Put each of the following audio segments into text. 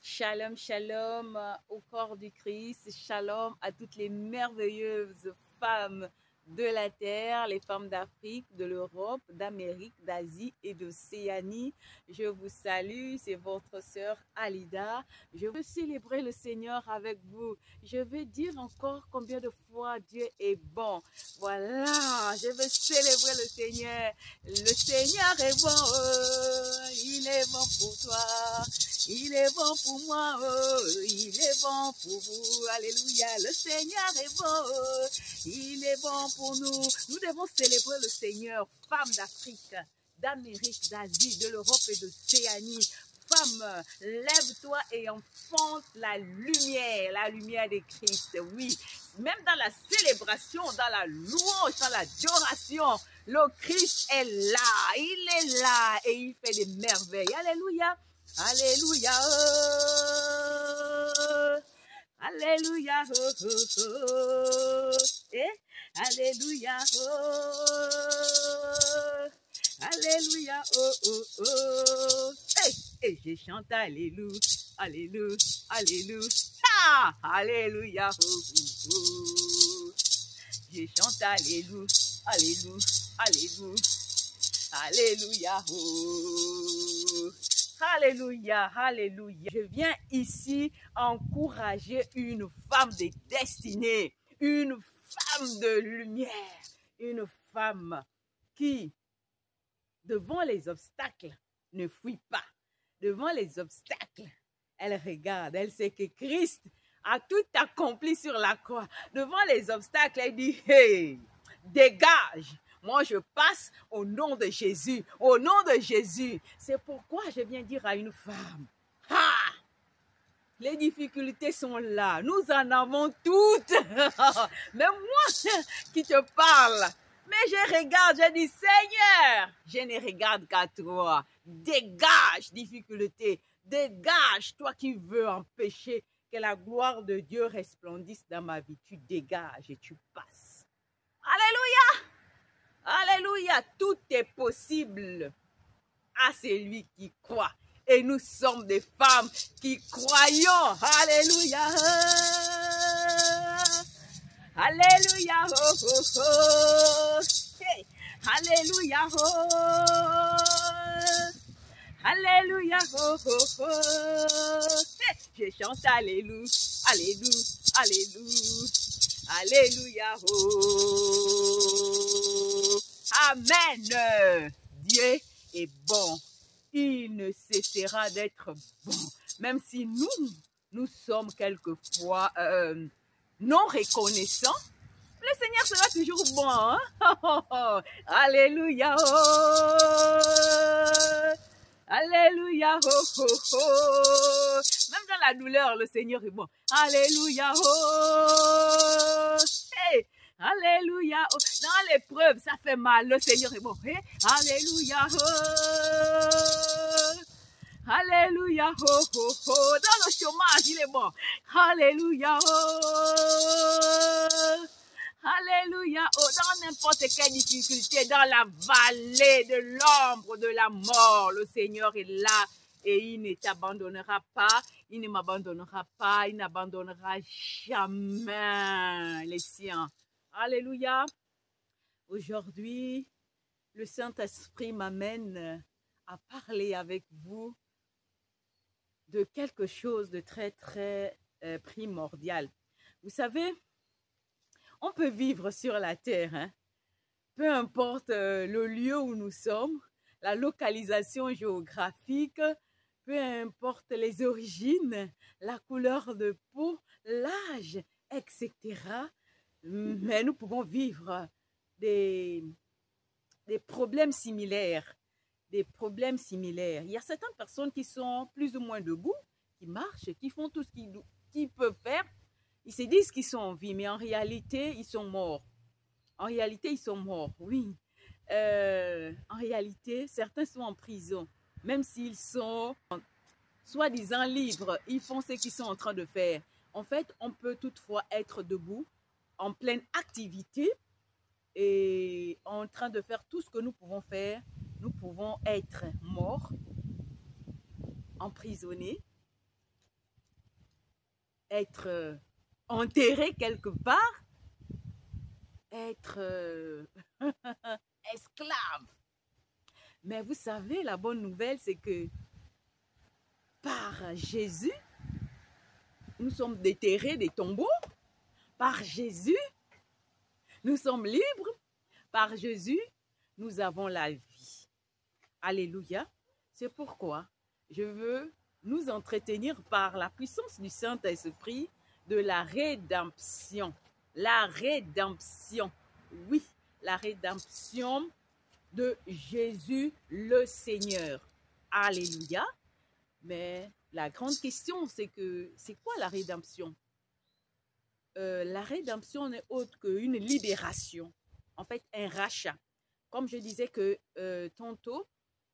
Shalom, shalom au corps du Christ. Shalom à toutes les merveilleuses femmes de la terre, les femmes d'Afrique, de l'Europe, d'Amérique, d'Asie et d'Océanie. Je vous salue, c'est votre sœur Alida. Je veux célébrer le Seigneur avec vous. Je veux dire encore combien de fois Dieu est bon. Voilà, je veux célébrer le Seigneur. Le Seigneur est bon, il est bon pour toi. Il est bon pour moi, il est bon pour vous. Alléluia, le Seigneur est bon, il est bon pour nous. Nous devons célébrer le Seigneur, femmes d'Afrique, d'Amérique, d'Asie, de l'Europe et d'Océanie. Femme, lève-toi et enfante la lumière de Christ. Oui, même dans la célébration, dans la louange, dans l'adoration, le Christ est là, il est là et il fait des merveilles. Alléluia. Alléluia, oh, alléluia, oh, oh, oh, alléluia, oh, alléluia, oh, oh, oh, et je chante alléluia, alléluia, alléluia, ah, alléluia, oh, oh, oh, je chante alléluia, alléluia, alléluia, alléluia, oh. Alléluia, alléluia. Je viens ici encourager une femme de destinée, une femme de lumière, une femme qui, devant les obstacles, ne fuit pas. Devant les obstacles, elle regarde, elle sait que Christ a tout accompli sur la croix. Devant les obstacles, elle dit, hey, dégage. Moi, je passe au nom de Jésus. Au nom de Jésus. C'est pourquoi je viens dire à une femme, ah, les difficultés sont là. Nous en avons toutes. Même moi qui te parle. Mais je regarde, je dis, Seigneur, je ne regarde qu'à toi. Dégage, difficulté. Dégage, toi qui veux empêcher que la gloire de Dieu resplendisse dans ma vie. Tu dégages et tu passes. Alléluia. Alléluia, tout est possible à celui qui croit. Et nous sommes des femmes qui croyons. Alléluia. Alléluia. Oh, oh, oh. Hey. Alléluia. Oh. Alléluia. Oh, oh, oh. Hey. Je chante alléluia. Alléluia. Alléluia. Alléluia. Oh. Amen. Dieu est bon. Il ne cessera d'être bon. Même si nous sommes quelquefois non reconnaissants, le Seigneur sera toujours bon. Hein? Oh, oh, oh. Alléluia. Oh. Alléluia. Oh, oh, oh. Même dans la douleur, le Seigneur est bon. Alléluia. Oh. Hey. Alléluia. Oh. Dans l'épreuve, ça fait mal. Le Seigneur est bon. Hey. Alléluia. Oh. Alléluia. Oh, oh, oh. Dans le chômage, il est bon. Alléluia. Oh. Alléluia. Oh, dans n'importe quelle difficulté, dans la vallée de l'ombre de la mort, le Seigneur est là et il ne t'abandonnera pas, il ne m'abandonnera pas, il n'abandonnera jamais les siens. Alléluia. Aujourd'hui, le Saint-Esprit m'amène à parler avec vous de quelque chose de très, très primordial. Vous savez, on peut vivre sur la terre, hein? Peu importe le lieu où nous sommes, la localisation géographique, peu importe les origines, la couleur de peau, l'âge, etc. Mais nous pouvons vivre des problèmes similaires. Des problèmes similaires. Il y a certaines personnes qui sont plus ou moins debout, qui marchent, qui font tout ce qu'ils peuvent faire. Ils se disent qu'ils sont en vie, mais en réalité, ils sont morts. En réalité, ils sont morts, oui. En réalité, certains sont en prison. Même s'ils sont soi-disant libres, ils font ce qu'ils sont en train de faire. En fait, on peut toutefois être debout, en pleine activité, et en train de faire tout ce que nous pouvons faire. Nous pouvons être morts, emprisonnés, être enterré quelque part, être esclave. Mais vous savez, la bonne nouvelle, c'est que par Jésus, nous sommes déterrés des tombeaux. Par Jésus, nous sommes libres. Par Jésus, nous avons la vie. Alléluia. C'est pourquoi je veux nous entretenir par la puissance du Saint-Esprit de la rédemption. La rédemption. Oui, la rédemption de Jésus le Seigneur. Alléluia. Mais la grande question, c'est quoi la rédemption? La rédemption n'est autre qu'une libération. En fait, un rachat. Comme je disais que tantôt,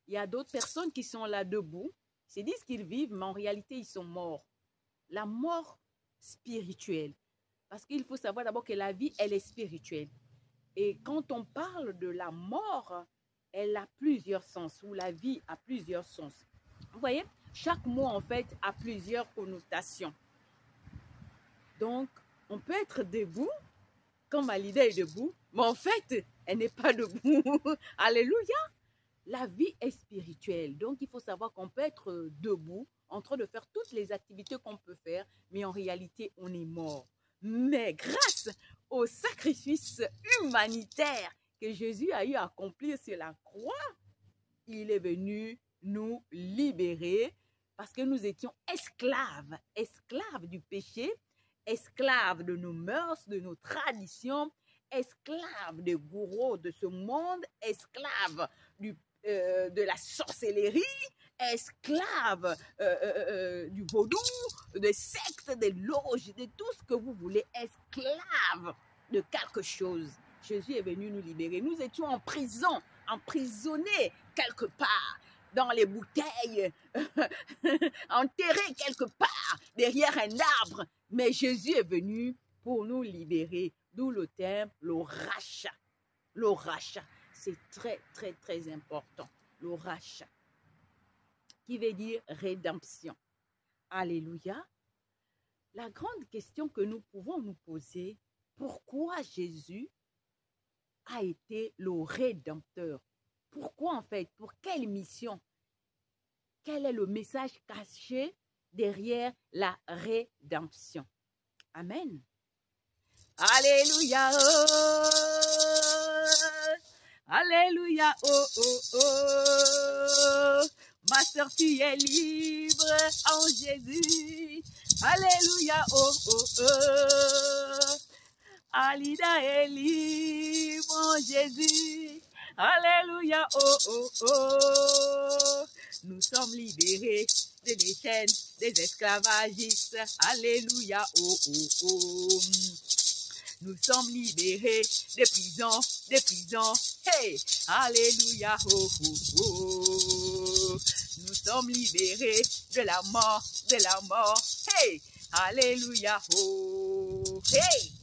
il y a d'autres personnes qui sont là debout. Ils se disent qu'ils vivent, mais en réalité, ils sont morts. La mort spirituelle. Parce qu'il faut savoir d'abord que la vie, elle est spirituelle. Et quand on parle de la mort, elle a plusieurs sens, ou la vie a plusieurs sens. Vous voyez, chaque mot, en fait, a plusieurs connotations. Donc, on peut être debout, comme Alida est debout, mais en fait, elle n'est pas debout. Alléluia! La vie est spirituelle. Donc, il faut savoir qu'on peut être debout, en train de faire toutes les activités qu'on peut faire, mais en réalité, on est mort. Mais grâce au sacrifice humanitaire que Jésus a eu à accomplir sur la croix, il est venu nous libérer parce que nous étions esclaves, esclaves du péché, esclaves de nos mœurs, de nos traditions, esclaves des gourous de ce monde, esclaves de la sorcellerie, esclaves du vaudou, des sectes, des loges, de tout ce que vous voulez, esclaves de quelque chose. Jésus est venu nous libérer. Nous étions en prison, emprisonnés quelque part, dans les bouteilles, enterrés quelque part, derrière un arbre. Mais Jésus est venu pour nous libérer. D'où le terme, le rachat. Le rachat. C'est très, très, très important. Le rachat. Qui veut dire rédemption. Alléluia. La grande question que nous pouvons nous poser, pourquoi Jésus a été le rédempteur? Pourquoi en fait? Pour quelle mission? Quel est le message caché derrière la rédemption? Amen. Alléluia. Oh. Alléluia. Oh, oh, oh. Ma sœur, tu es libre en Jésus. Alléluia. Oh, oh, oh. Alida est libre en Jésus. Alléluia. Oh, oh, oh. Nous sommes libérés des chaînes, des esclavagistes. Alléluia. Oh, oh, oh. Nous sommes libérés des prisons, des prisons. Hey, alléluia. Oh, oh, oh. Nous sommes libérés de la mort, de la mort. Hey, alléluia. Oh, hey,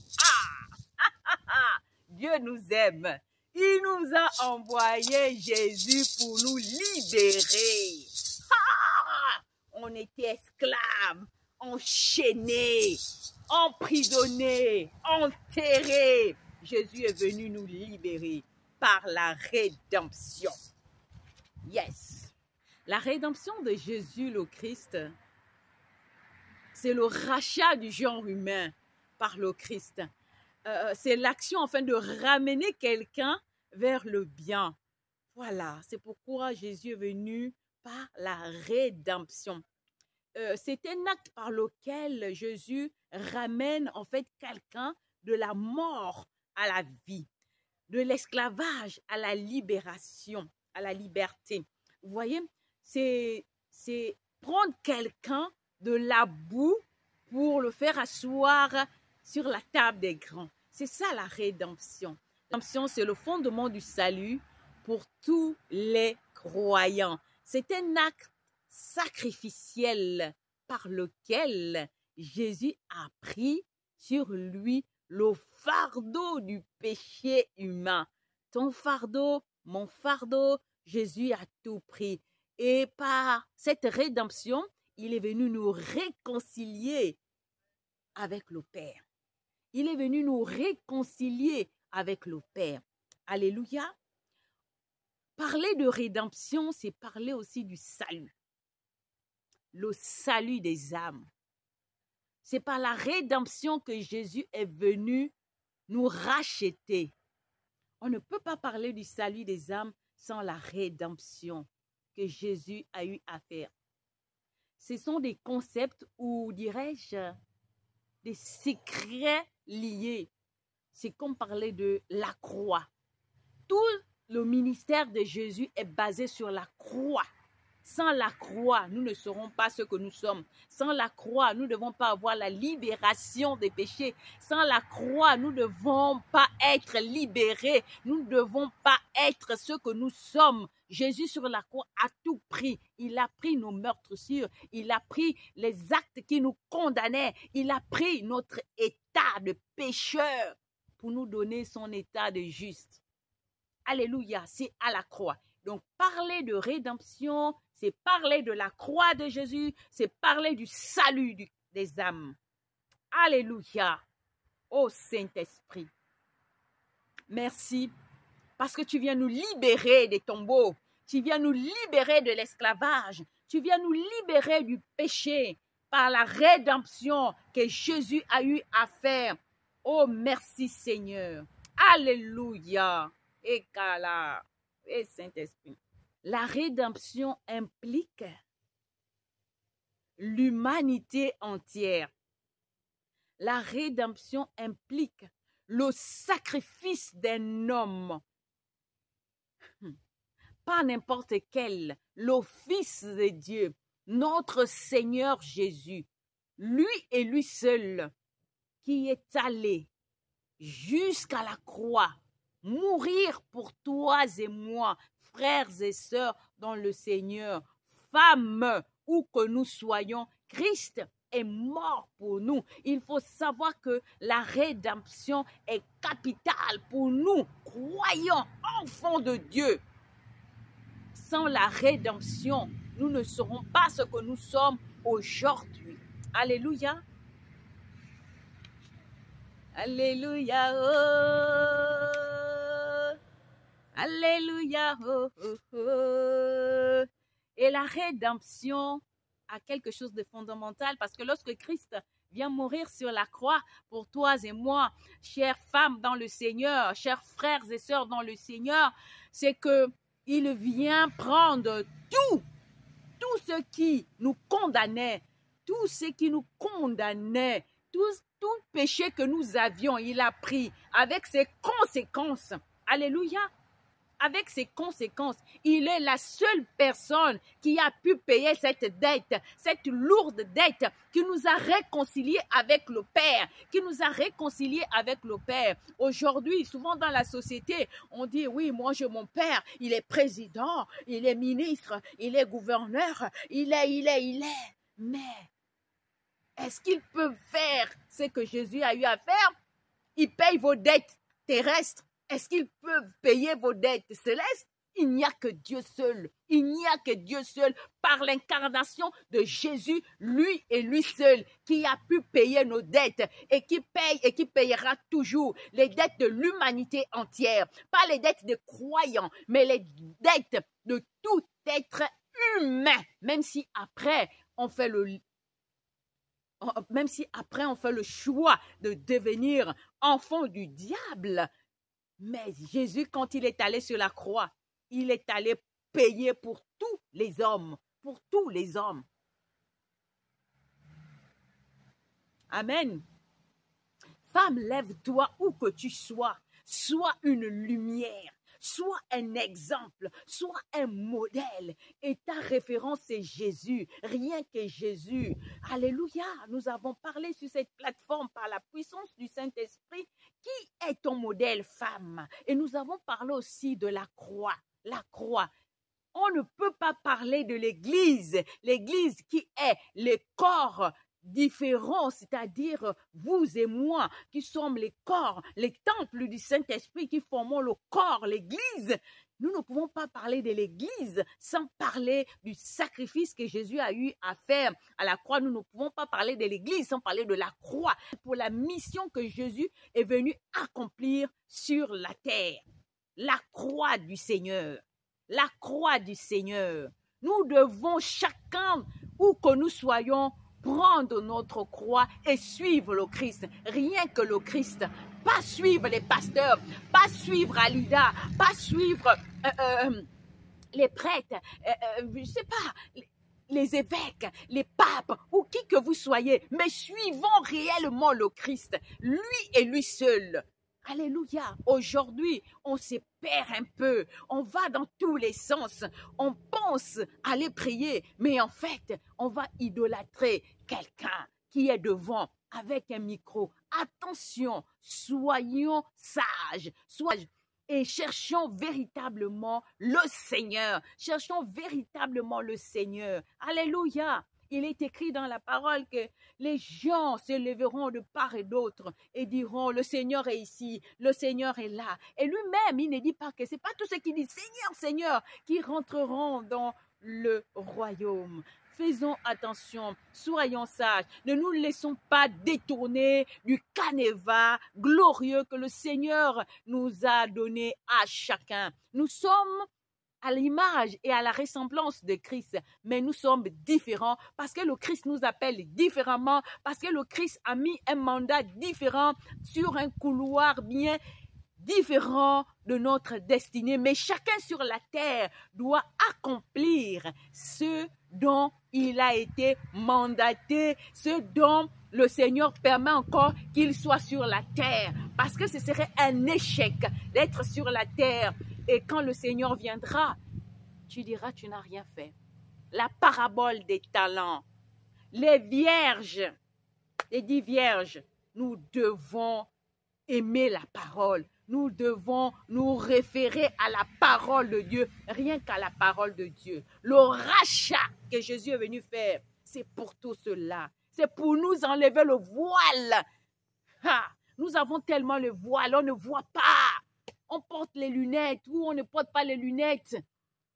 Dieu nous aime. Il nous a envoyé Jésus pour nous libérer. On était esclaves, enchaînés, emprisonnés, enterrés. Jésus est venu nous libérer par la rédemption. Yes. La rédemption de Jésus le Christ, c'est le rachat du genre humain par le Christ. C'est l'action afin de ramener quelqu'un vers le bien. Voilà, c'est pourquoi Jésus est venu par la rédemption. C'est un acte par lequel Jésus ramène en fait quelqu'un de la mort à la vie, de l'esclavage à la libération, à la liberté. Vous voyez, c'est prendre quelqu'un de la boue pour le faire asseoir sur la table des grands. C'est ça la rédemption. La rédemption, c'est le fondement du salut pour tous les croyants. C'est un acte sacrificiel par lequel Jésus a pris sur lui le fardeau du péché humain. Ton fardeau, mon fardeau, Jésus a tout pris. Et par cette rédemption, il est venu nous réconcilier avec le Père. Il est venu nous réconcilier avec le Père. Alléluia. Parler de rédemption, c'est parler aussi du salut. Le salut des âmes. C'est par la rédemption que Jésus est venu nous racheter. On ne peut pas parler du salut des âmes sans la rédemption que Jésus a eu à faire. Ce sont des concepts ou, dirais-je, des secrets liés. C'est comme parler de la croix. Tout le ministère de Jésus est basé sur la croix. Sans la croix, nous ne serons pas ce que nous sommes. Sans la croix, nous ne devons pas avoir la libération des péchés. Sans la croix, nous ne devons pas être libérés. Nous ne devons pas être ce que nous sommes. Jésus sur la croix a tout pris. Il a pris nos meurtrissures. Il a pris les actes qui nous condamnaient. Il a pris notre état de pécheur pour nous donner son état de juste. Alléluia, c'est à la croix. Donc, parler de rédemption, c'est parler de la croix de Jésus, c'est parler du salut des âmes. Alléluia, ô Saint-Esprit. Merci, parce que tu viens nous libérer des tombeaux, tu viens nous libérer de l'esclavage, tu viens nous libérer du péché par la rédemption que Jésus a eu à faire. Oh, merci Seigneur. Alléluia. Et Kala. Et Saint-Esprit. La rédemption implique l'humanité entière. La rédemption implique le sacrifice d'un homme. Pas n'importe quel, le Fils de Dieu, notre Seigneur Jésus, lui et lui seul, qui est allé jusqu'à la croix, mourir pour toi et moi, frères et sœurs dans le Seigneur, femmes, où que nous soyons, Christ est mort pour nous. Il faut savoir que la rédemption est capitale pour nous, croyants, enfants de Dieu. Sans la rédemption, nous ne serons pas ce que nous sommes aujourd'hui. Alléluia. Alléluia. Oh. Alléluia. Oh, oh, oh. Et la rédemption a quelque chose de fondamental parce que lorsque Christ vient mourir sur la croix pour toi et moi, chères femmes dans le Seigneur, chers frères et sœurs dans le Seigneur, c'est que il vient prendre tout ce qui nous condamnait, tout péché que nous avions, il a pris avec ses conséquences. Alléluia. Avec ses conséquences, il est la seule personne qui a pu payer cette dette, cette lourde dette qui nous a réconciliés avec le Père, Aujourd'hui, souvent dans la société, on dit, oui, moi j'ai mon père, il est président, il est ministre, il est gouverneur, il est. Mais est-ce qu'ils peuvent faire ce que Jésus a eu à faire? Il paye vos dettes terrestres. Est-ce qu'ils peuvent payer vos dettes célestes? Il n'y a que Dieu seul. Il n'y a que Dieu seul par l'incarnation de Jésus, lui et lui seul, qui a pu payer nos dettes et qui paye et qui payera toujours les dettes de l'humanité entière. Pas les dettes des croyants, mais les dettes de tout être humain. Même si après on fait le choix de devenir enfant du diable. Mais Jésus, quand il est allé sur la croix, il est allé payer pour tous les hommes. Pour tous les hommes. Amen. Femme, lève-toi où que tu sois. Sois une lumière. Sois un exemple. Sois un modèle. Et ta référence, c'est Jésus. Rien que Jésus. Alléluia. Nous avons parlé sur cette plateforme par la puissance du Saint-Esprit. Qui est ton modèle, femme? Et nous avons parlé aussi de la croix. La croix. On ne peut pas parler de l'Église. L'Église qui est le corps différents, c'est-à-dire vous et moi, qui sommes les corps, les temples du Saint-Esprit, qui formons le corps, l'Église, Nous ne pouvons pas parler de l'Église sans parler du sacrifice que Jésus a eu à faire à la croix. Nous ne pouvons pas parler de l'Église sans parler de la croix pour la mission que Jésus est venu accomplir sur la terre. La croix du Seigneur. La croix du Seigneur. Nous devons chacun, où que nous soyons, prendre notre croix et suivre le Christ. Rien que le Christ. Pas suivre les pasteurs, pas suivre Alida, pas suivre les prêtres, je sais pas, les évêques, les papes ou qui que vous soyez, mais suivons réellement le Christ, lui et lui seul. Alléluia. Aujourd'hui, on se perd un peu. On va dans tous les sens. On pense aller prier, mais en fait, on va idolâtrer quelqu'un qui est devant avec un micro. Attention, soyons sages. Et cherchons véritablement le Seigneur. Cherchons véritablement le Seigneur. Alléluia. Il est écrit dans la parole que les gens se lèveront de part et d'autre et diront, le Seigneur est ici, le Seigneur est là. Et lui-même, il ne dit pas que ce n'est pas tous ceux qui disent Seigneur, Seigneur, qui rentreront dans le royaume. Faisons attention, soyons sages, ne nous laissons pas détourner du canevas glorieux que le Seigneur nous a donné à chacun. Nous sommes à l'image et à la ressemblance de Christ, mais nous sommes différents parce que le Christ nous appelle différemment, parce que le Christ a mis un mandat différent sur un couloir bien différent de notre destinée. Mais chacun sur la terre doit accomplir ce dont il a été mandaté, ce dont le Seigneur permet encore qu'il soit sur la terre, parce que ce serait un échec d'être sur la terre. Et quand le Seigneur viendra, tu diras, tu n'as rien fait. La parabole des talents, les vierges, les 10 vierges, nous devons aimer la parole. Nous devons nous référer à la parole de Dieu, rien qu'à la parole de Dieu. Le rachat que Jésus est venu faire, c'est pour tout cela. C'est pour nous enlever le voile. Nous avons tellement le voile, on ne voit pas. On porte les lunettes ou on ne porte pas les lunettes.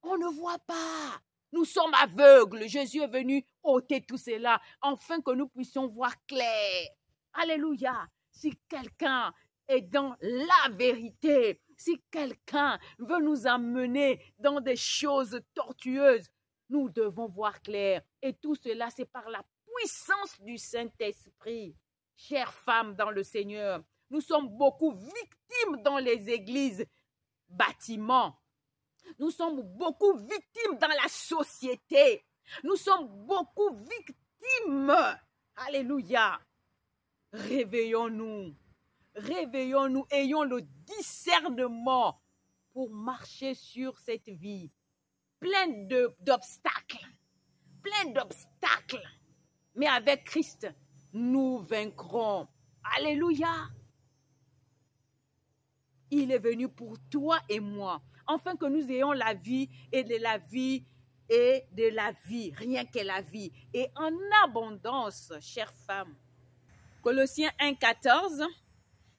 On ne voit pas. Nous sommes aveugles. Jésus est venu ôter tout cela, afin que nous puissions voir clair. Alléluia. Si quelqu'un est dans la vérité, si quelqu'un veut nous amener dans des choses tortueuses, nous devons voir clair. Et tout cela, c'est par la puissance du Saint-Esprit. Chères femmes dans le Seigneur, nous sommes beaucoup victimes dans les églises, bâtiments. Nous sommes beaucoup victimes dans la société. Nous sommes beaucoup victimes. Alléluia. Réveillons-nous. Réveillons-nous. Ayons le discernement pour marcher sur cette vie. Pleine d'obstacles. Pleine d'obstacles. Mais avec Christ, nous vaincrons. Alléluia. Il est venu pour toi et moi, afin que nous ayons la vie et de la vie et de la vie, rien que la vie, et en abondance, chères femmes. Colossiens 1,14,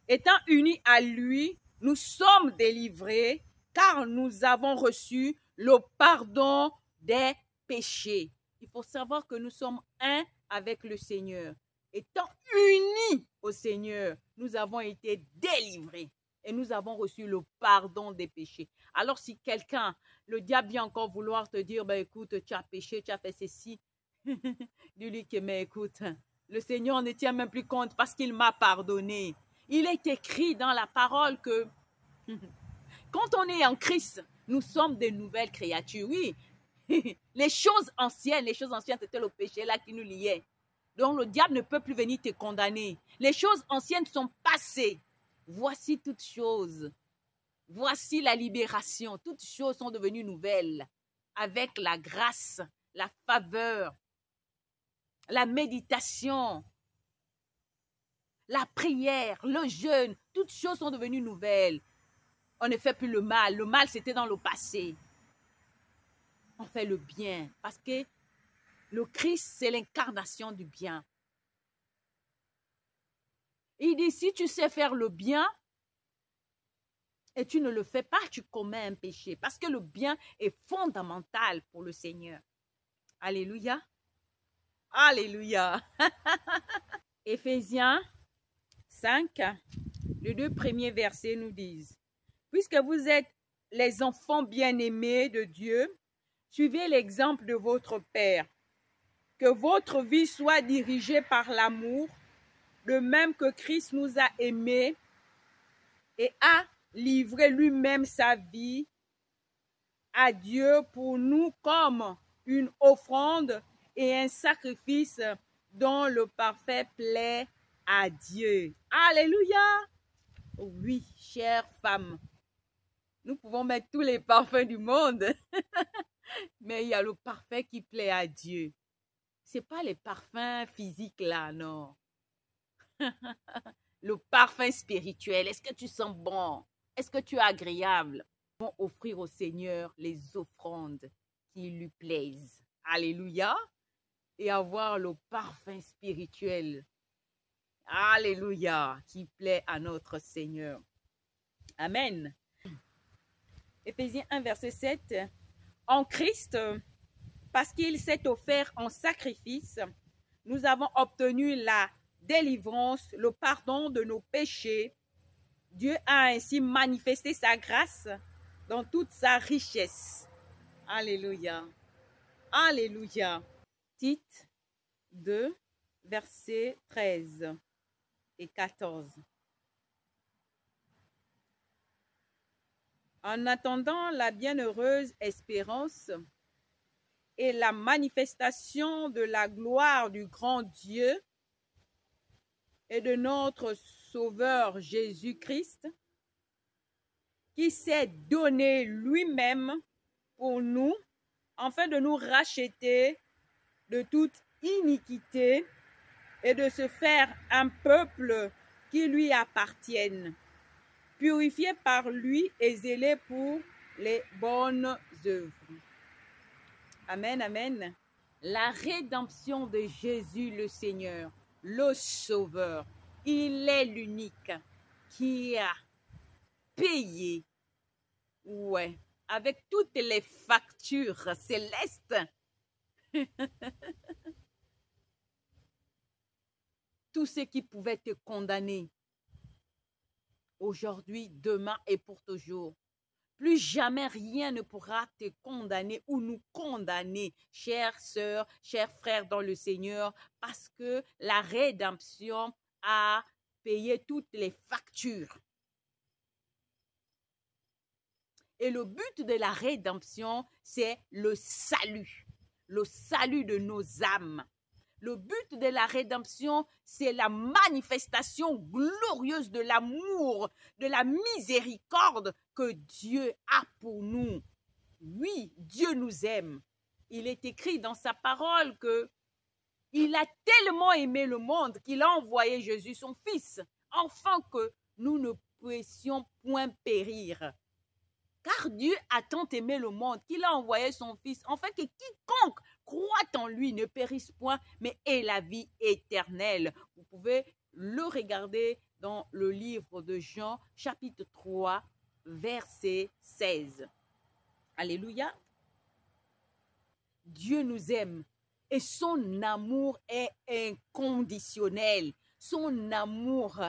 étant unis à lui, nous sommes délivrés, car nous avons reçu le pardon des péchés. Il faut savoir que nous sommes un avec le Seigneur. Étant unis au Seigneur, nous avons été délivrés. Et nous avons reçu le pardon des péchés. Alors si quelqu'un, le diable vient encore vouloir te dire, ben écoute, tu as péché, tu as fait ceci. Dis-lui que, mais écoute, le Seigneur ne tient même plus compte parce qu'il m'a pardonné. Il est écrit dans la parole que quand on est en Christ, nous sommes de nouvelles créatures. Oui, les choses anciennes, c'était le péché là qui nous liait. Donc le diable ne peut plus venir te condamner. Les choses anciennes sont passées. Voici toutes choses. Voici la libération. Toutes choses sont devenues nouvelles. Avec la grâce, la faveur, la méditation, la prière, le jeûne. Toutes choses sont devenues nouvelles. On ne fait plus le mal. Le mal, c'était dans le passé. On fait le bien. Parce que le Christ, c'est l'incarnation du bien. Il dit, si tu sais faire le bien, et tu ne le fais pas, tu commets un péché. Parce que le bien est fondamental pour le Seigneur. Alléluia. Alléluia. Éphésiens 5, les 2 premiers versets nous disent, « Puisque vous êtes les enfants bien-aimés de Dieu, suivez l'exemple de votre Père. Que votre vie soit dirigée par l'amour, de même que Christ nous a aimés et a livré lui-même sa vie à Dieu pour nous comme une offrande et un sacrifice dont le parfait plaît à Dieu. » Alléluia! Oui, chère femme, nous pouvons mettre tous les parfums du monde, mais il y a le parfait qui plaît à Dieu. Ce n'est pas les parfums physiques là, non. Le parfum spirituel, est-ce que tu sens bon? Est-ce que tu es agréable? Nous devons offrir au Seigneur les offrandes qui lui plaisent. Alléluia! Et avoir le parfum spirituel. Alléluia! Qui plaît à notre Seigneur. Amen. Éphésiens 1, verset 7. En Christ, parce qu'il s'est offert en sacrifice, nous avons obtenu la délivrance, le pardon de nos péchés. Dieu a ainsi manifesté sa grâce dans toute sa richesse. Alléluia. Alléluia. Tite 2, versets 13 et 14. En attendant la bienheureuse espérance et la manifestation de la gloire du grand Dieu et de notre Sauveur Jésus-Christ, qui s'est donné lui-même pour nous, afin de nous racheter de toute iniquité et de se faire un peuple qui lui appartienne, purifié par lui et zélé pour les bonnes œuvres. Amen, amen. La rédemption de Jésus le Seigneur, le Sauveur, il est l'unique qui a payé, ouais, avec toutes les factures célestes, tout ce qui pouvait te condamner, aujourd'hui, demain et pour toujours. Plus jamais rien ne pourra te condamner ou nous condamner, chères sœurs, chers frères dans le Seigneur, parce que la rédemption a payé toutes les factures. Et le but de la rédemption, c'est le salut de nos âmes. Le but de la rédemption, c'est la manifestation glorieuse de l'amour, de la miséricorde que Dieu a pour nous. Oui, Dieu nous aime. Il est écrit dans sa parole que il a tellement aimé le monde qu'il a envoyé Jésus, son Fils, afin que nous ne puissions point périr. Car Dieu a tant aimé le monde qu'il a envoyé son Fils, afin que quiconque croit en lui ne périsse point, mais ait la vie éternelle. Vous pouvez le regarder dans le livre de Jean, chapitre 3, verset 16. Alléluia. Dieu nous aime et son amour est inconditionnel. Son amour,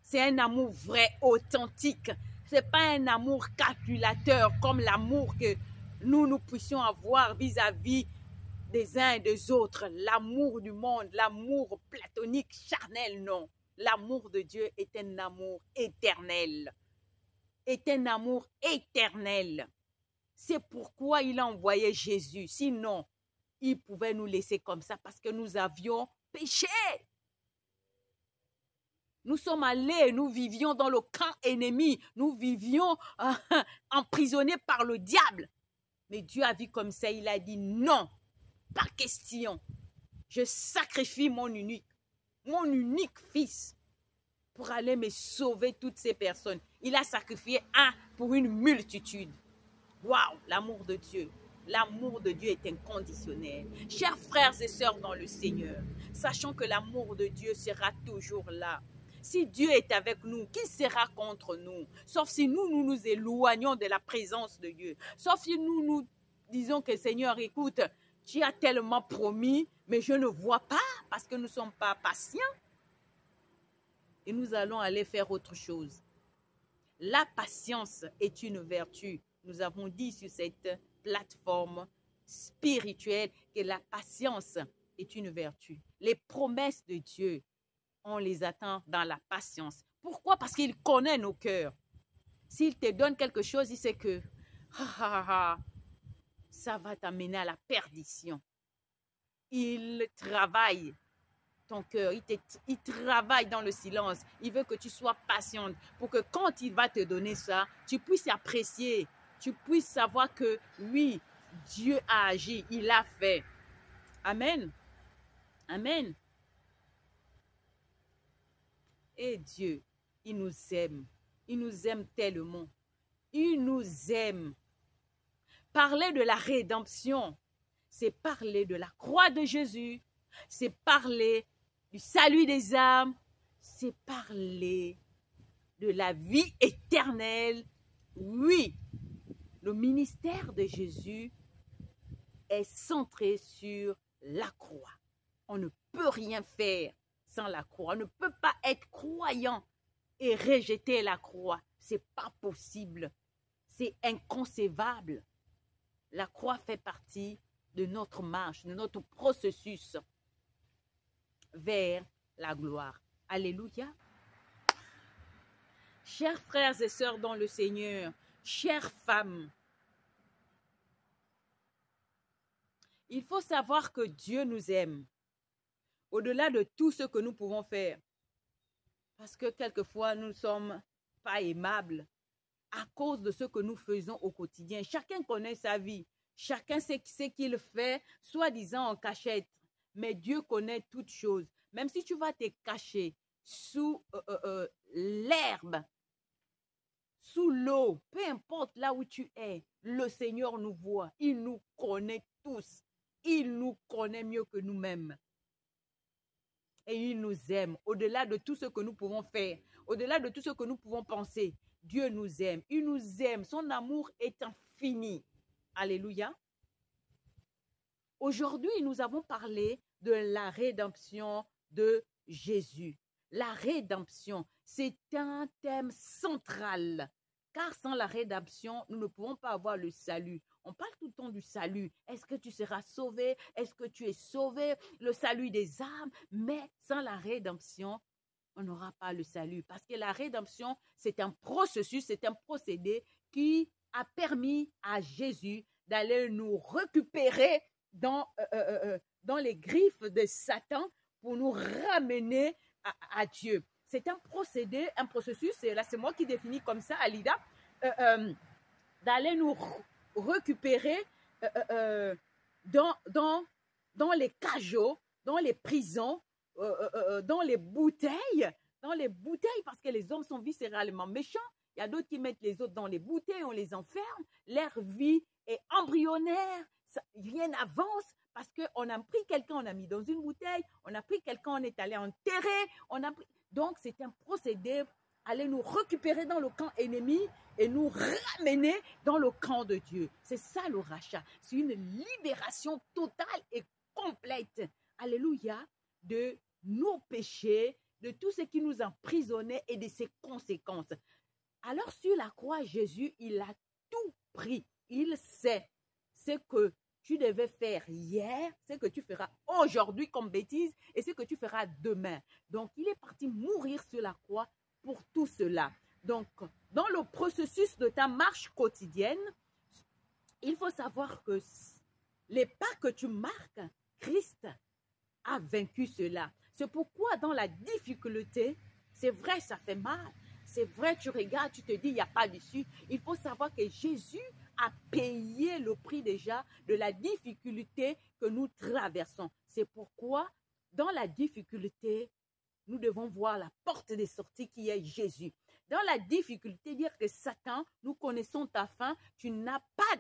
c'est un amour vrai, authentique. Ce n'est pas un amour calculateur comme l'amour que nous puissions avoir vis-à-vis des uns et des autres. L'amour du monde, l'amour platonique, charnel, non. L'amour de Dieu est un amour éternel. Est un amour éternel. C'est pourquoi il a envoyé Jésus. Sinon, il pouvait nous laisser comme ça parce que nous avions péché. Nous sommes allés, nous vivions dans le camp ennemi. Nous vivions emprisonnés par le diable. Mais Dieu a vu comme ça, il a dit non, pas question. Je sacrifie mon unique fils pour aller me sauver toutes ces personnes. Il a sacrifié un pour une multitude. Waouh, l'amour de Dieu. L'amour de Dieu est inconditionnel. Chers frères et sœurs dans le Seigneur, sachant que l'amour de Dieu sera toujours là. Si Dieu est avec nous, qui sera contre nous? Sauf si nous nous éloignons de la présence de Dieu. Sauf si nous disons que Seigneur, écoute, tu as tellement promis, mais je ne vois pas parce que nous ne sommes pas patients. Et nous allons aller faire autre chose. La patience est une vertu. Nous avons dit sur cette plateforme spirituelle que la patience est une vertu. Les promesses de Dieu, on les attend dans la patience. Pourquoi? Parce qu'il connaît nos cœurs. S'il te donne quelque chose, il sait que ça va t'amener à la perdition. Il travaille ton cœur, il travaille dans le silence. Il veut que tu sois patiente pour que quand il va te donner ça, tu puisses apprécier, tu puisses savoir que oui, Dieu a agi, il a fait. Amen. Amen. Et Dieu, il nous aime tellement. Il nous aime. Parler de la rédemption, c'est parler de la croix de Jésus, c'est parler du salut des âmes, c'est parler de la vie éternelle. Oui, le ministère de Jésus est centré sur la croix. On ne peut rien faire sans la croix. On ne peut pas être croyant et rejeter la croix. C'est pas possible. C'est inconcevable. La croix fait partie de notre marche, de notre processus vers la gloire. Alléluia. Chers frères et sœurs dans le Seigneur, chères femmes, il faut savoir que Dieu nous aime au-delà de tout ce que nous pouvons faire. Parce que quelquefois, nous ne sommes pas aimables à cause de ce que nous faisons au quotidien. Chacun connaît sa vie. Chacun sait ce qu'il fait, soi-disant en cachette. Mais Dieu connaît toutes choses. Même si tu vas te cacher sous l'herbe, sous l'eau, peu importe là où tu es, le Seigneur nous voit. Il nous connaît tous. Il nous connaît mieux que nous-mêmes. Et il nous aime au-delà de tout ce que nous pouvons faire, au-delà de tout ce que nous pouvons penser. Dieu nous aime. Il nous aime. Son amour est infini. Alléluia. Aujourd'hui, nous avons parlé de la rédemption de Jésus. La rédemption, c'est un thème central. Car sans la rédemption, nous ne pouvons pas avoir le salut. On parle tout le temps du salut. Est-ce que tu seras sauvé? Est-ce que tu es sauvé? Le salut des âmes. Mais sans la rédemption, on n'aura pas le salut. Parce que la rédemption, c'est un processus, c'est un procédé qui a permis à Jésus d'aller nous récupérer dans les griffes de Satan pour nous ramener à Dieu. C'est un procédé, un processus, c'est moi qui définis comme ça, Alida, d'aller nous récupérer dans les cajots, dans les prisons, dans les bouteilles, parce que les hommes sont viscéralement méchants. Il y a d'autres qui mettent les autres dans les bouteilles, on les enferme. Leur vie est embryonnaire, rien n'avance parce qu'on a pris quelqu'un, on a mis dans une bouteille, on a pris quelqu'un, on est allé enterrer, donc c'est un procédé, aller nous récupérer dans le camp ennemi et nous ramener dans le camp de Dieu. C'est ça le rachat, c'est une libération totale et complète, alléluia, de nos péchés, de tout ce qui nous emprisonnait et de ses conséquences. Alors sur la croix, Jésus, il a tout pris. Il sait ce que tu devais faire hier, ce que tu feras aujourd'hui comme bêtise et ce que tu feras demain. Donc, il est parti mourir sur la croix pour tout cela. Donc, dans le processus de ta marche quotidienne, il faut savoir que les pas que tu marques, Christ a vaincu cela. C'est pourquoi dans la difficulté, c'est vrai, ça fait mal. C'est vrai, tu regardes, tu te dis, il n'y a pas d'issue. Il faut savoir que Jésus a payé le prix déjà de la difficulté que nous traversons. C'est pourquoi, dans la difficulté, nous devons voir la porte de sortie qui est Jésus. Dans la difficulté, dire que Satan, nous connaissons ta fin, tu n'as pas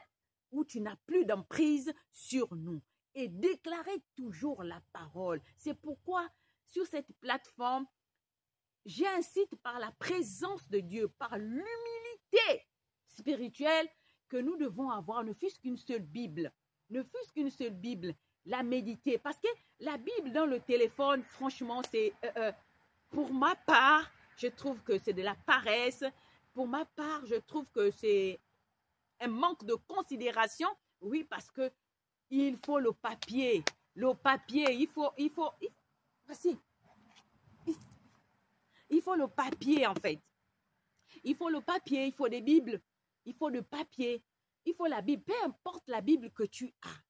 ou tu n'as plus d'emprise sur nous. Et déclarer toujours la parole. C'est pourquoi, sur cette plateforme, j'incite par la présence de Dieu, par l'humilité spirituelle que nous devons avoir, ne fût-ce qu'une seule Bible, la méditer. Parce que la Bible dans le téléphone, franchement, c'est, pour ma part, je trouve que c'est de la paresse. Pour ma part, je trouve que c'est un manque de considération. Oui, parce que il faut le papier. Voici. Il faut le papier, en fait. Il faut le papier, il faut des Bibles, il faut le papier, il faut la Bible. Peu importe la Bible que tu as.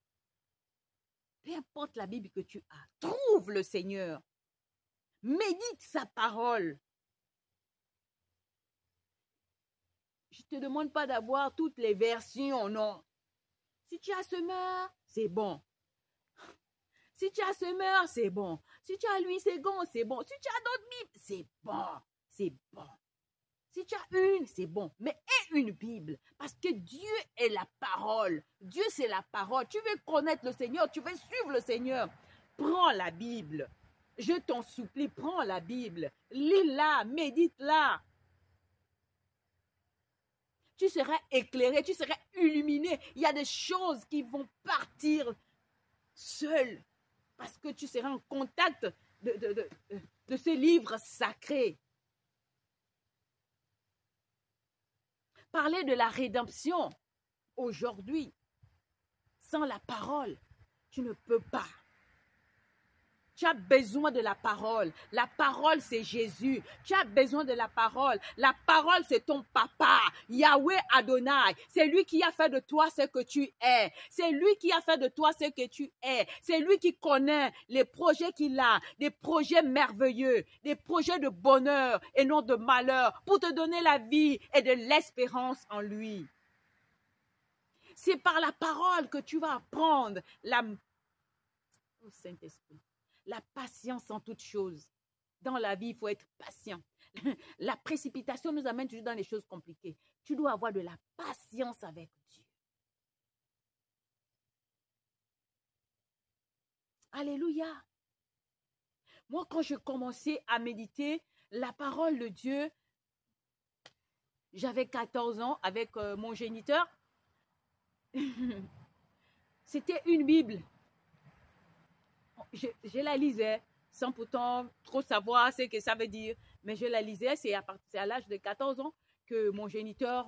Peu importe la Bible que tu as. Trouve le Seigneur. Médite sa parole. Je ne te demande pas d'avoir toutes les versions, non. Si tu as Semeur, c'est bon. Si tu as Semeur, c'est bon. Si tu as Louis Ségon, c'est bon. Si tu as d'autres Bibles, c'est bon. C'est bon. Si tu as une, c'est bon. Mais aie une Bible. Parce que Dieu est la parole. Dieu, c'est la parole. Tu veux connaître le Seigneur, tu veux suivre le Seigneur. Prends la Bible. Je t'en supplie, prends la Bible. Lis-la, médite-la. Tu seras éclairé, tu seras illuminé. Il y a des choses qui vont partir seules. Parce que tu seras en contact de ce livre sacré. Parler de la rédemption aujourd'hui, sans la parole, tu ne peux pas. Tu as besoin de la parole. La parole, c'est Jésus. Tu as besoin de la parole. La parole, c'est ton papa, Yahweh Adonai. C'est lui qui a fait de toi ce que tu es. C'est lui qui a fait de toi ce que tu es. C'est lui qui connaît les projets qu'il a, des projets merveilleux, des projets de bonheur et non de malheur, pour te donner la vie et de l'espérance en lui. C'est par la parole que tu vas apprendre oh, Saint-Esprit. La patience en toutes choses. Dans la vie, il faut être patient. La précipitation nous amène toujours dans les choses compliquées. Tu dois avoir de la patience avec Dieu. Alléluia. Moi, quand je commençais à méditer la parole de Dieu, j'avais 14 ans avec mon géniteur. C'était une Bible. Je la lisais sans pourtant trop savoir ce que ça veut dire. Mais je la lisais, c'est à l'âge de 14 ans que mon géniteur,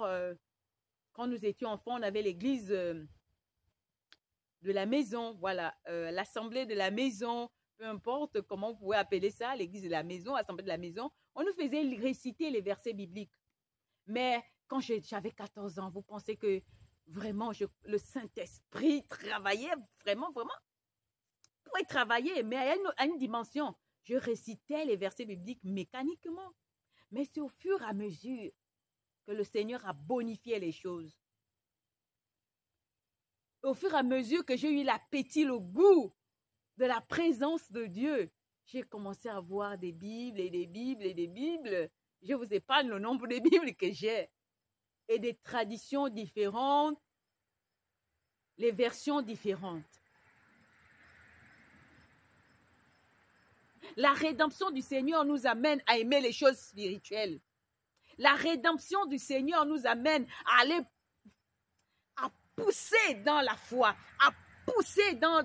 quand nous étions enfants, on avait l'église de la maison, voilà, l'assemblée de la maison, peu importe comment vous pouvez appeler ça, l'église de la maison, l'assemblée de la maison. On nous faisait réciter les versets bibliques. Mais quand j'avais 14 ans, vous pensez que vraiment le Saint-Esprit travaillait vraiment pour y travailler, mais à une dimension. Je récitais les versets bibliques mécaniquement. Mais c'est au fur et à mesure que le Seigneur a bonifié les choses. Au fur et à mesure que j'ai eu l'appétit, le goût de la présence de Dieu, j'ai commencé à voir des Bibles et des Bibles et des Bibles. Je vous épargne le nombre de Bibles que j'ai. Et des traditions différentes, les versions différentes. La rédemption du Seigneur nous amène à aimer les choses spirituelles. La rédemption du Seigneur nous amène à aller, à pousser dans la foi, à pousser dans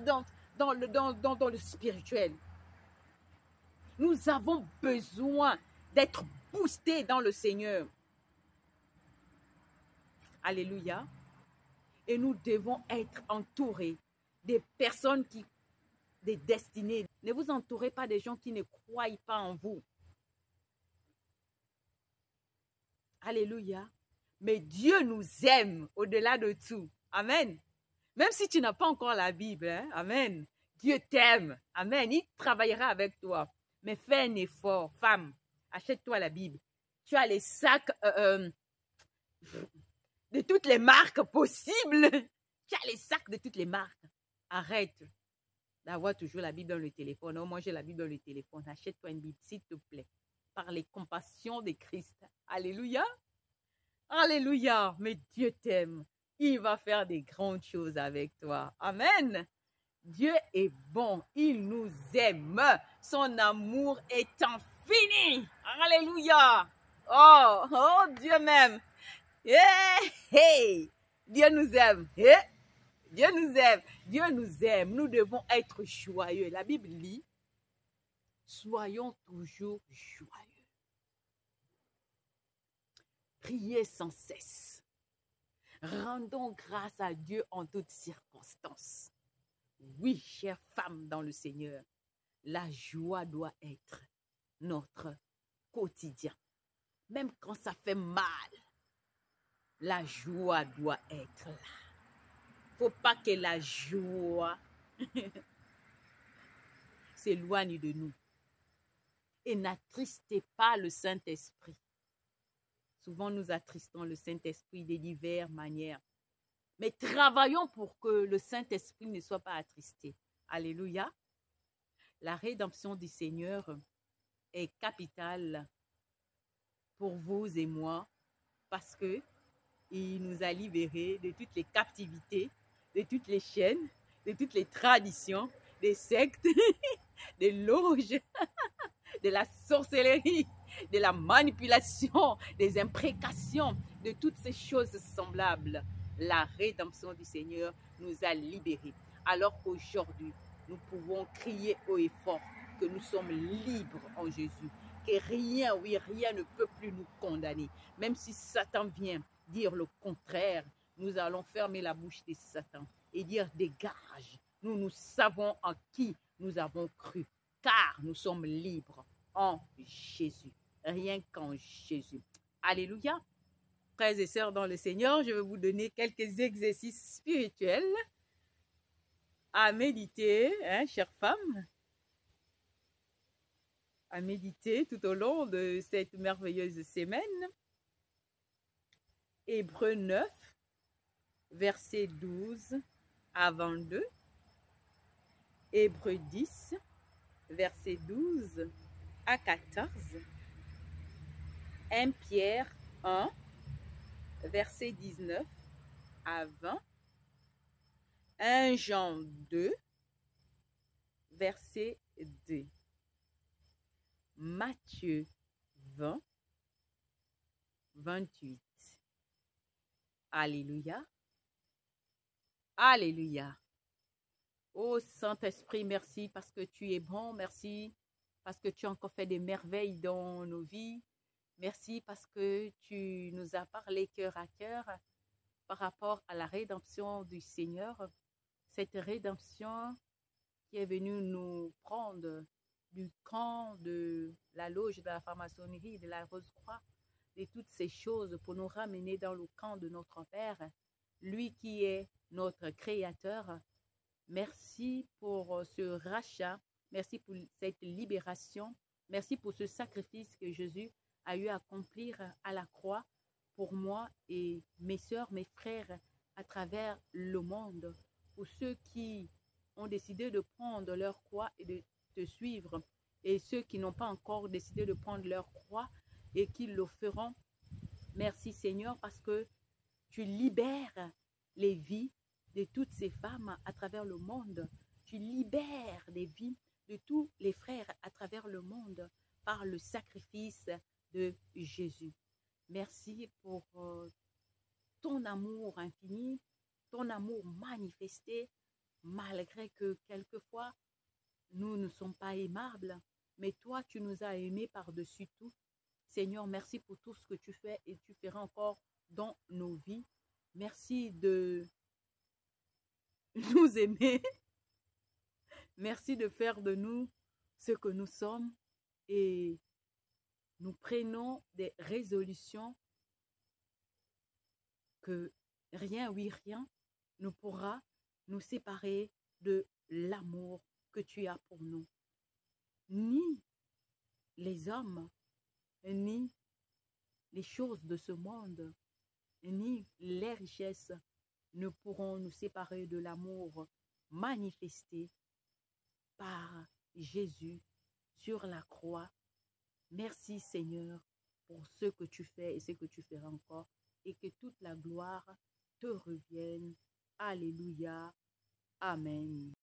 le spirituel. Nous avons besoin d'être boostés dans le Seigneur. Alléluia. Et nous devons être entourés des personnes des destinées. Ne vous entourez pas des gens qui ne croient pas en vous. Alléluia. Mais Dieu nous aime au-delà de tout. Amen. Même si tu n'as pas encore la Bible, hein? Amen. Dieu t'aime. Amen. Il travaillera avec toi. Mais fais un effort. Femme, achète-toi la Bible. Tu as les sacs de toutes les marques possibles. Tu as les sacs de toutes les marques. Arrête d'avoir toujours la Bible dans le téléphone. Oh, moi, j'ai la Bible dans le téléphone. Achète-toi une Bible, s'il te plaît. Par les compassions de Christ. Alléluia. Alléluia. Mais Dieu t'aime. Il va faire des grandes choses avec toi. Amen. Dieu est bon. Il nous aime. Son amour est fini. Alléluia. Oh, oh, Dieu m'aime. Hey, hey. Dieu nous aime. Hey. Dieu nous aime. Dieu nous aime. Nous devons être joyeux. La Bible dit, soyons toujours joyeux. Priez sans cesse. Rendons grâce à Dieu en toutes circonstances. Oui, chère femme dans le Seigneur, la joie doit être notre quotidien. Même quand ça fait mal, la joie doit être là. Faut pas que la joie s'éloigne de nous. Et n'attristez pas le Saint-Esprit. Souvent, nous attristons le Saint-Esprit de diverses manières. Mais travaillons pour que le Saint-Esprit ne soit pas attristé. Alléluia. La rédemption du Seigneur est capitale pour vous et moi parce que il nous a libérés de toutes les captivités, de toutes les chaînes, de toutes les traditions, des sectes, des loges, de la sorcellerie, de la manipulation, des imprécations, de toutes ces choses semblables. La rédemption du Seigneur nous a libérés. Alors qu'aujourd'hui, nous pouvons crier haut et fort que nous sommes libres en Jésus, que rien, oui, rien ne peut plus nous condamner. Même si Satan vient dire le contraire, nous allons fermer la bouche de Satan et dire dégage. Nous savons en qui nous avons cru, car nous sommes libres en Jésus, rien qu'en Jésus. Alléluia. Frères et sœurs dans le Seigneur, je vais vous donner quelques exercices spirituels à méditer, hein, chères femmes, à méditer tout au long de cette merveilleuse semaine. Hébreux 9, versets 12 à 22. Hébreux 10, versets 12 à 14. 1 Pierre 1, versets 19 à 20. 1 Jean 2, verset 2. Matthieu 20, 28. Alléluia. Alléluia. Oh Saint-Esprit, merci parce que tu es bon. Merci parce que tu as encore fait des merveilles dans nos vies. Merci parce que tu nous as parlé cœur à cœur par rapport à la rédemption du Seigneur. Cette rédemption qui est venue nous prendre du camp de la loge de la franc-maçonnerie, de la Rose-Croix, de toutes ces choses pour nous ramener dans le camp de notre Père, lui qui est notre Créateur. Merci pour ce rachat, merci pour cette libération, merci pour ce sacrifice que Jésus a eu à accomplir à la croix pour moi et mes sœurs, mes frères à travers le monde. Pour ceux qui ont décidé de prendre leur croix et de te suivre, et ceux qui n'ont pas encore décidé de prendre leur croix et qui le feront. Merci Seigneur parce que tu libères les vies de toutes ces femmes à travers le monde. Tu libères les vies de tous les frères à travers le monde par le sacrifice de Jésus. Merci pour ton amour infini, ton amour manifesté, malgré que quelquefois nous ne sommes pas aimables, mais toi tu nous as aimés par-dessus tout. Seigneur, merci pour tout ce que tu fais et tu feras encore dans nos vies. Merci de nous aimer. Merci de faire de nous ce que nous sommes et nous prenons des résolutions que rien, oui rien, ne pourra nous séparer de l'amour que tu as pour nous. Ni les hommes, ni les choses de ce monde, ni les richesses ne pourront nous séparer de l'amour manifesté par Jésus sur la croix. Merci Seigneur pour ce que tu fais et ce que tu feras encore et que toute la gloire te revienne. Alléluia. Amen.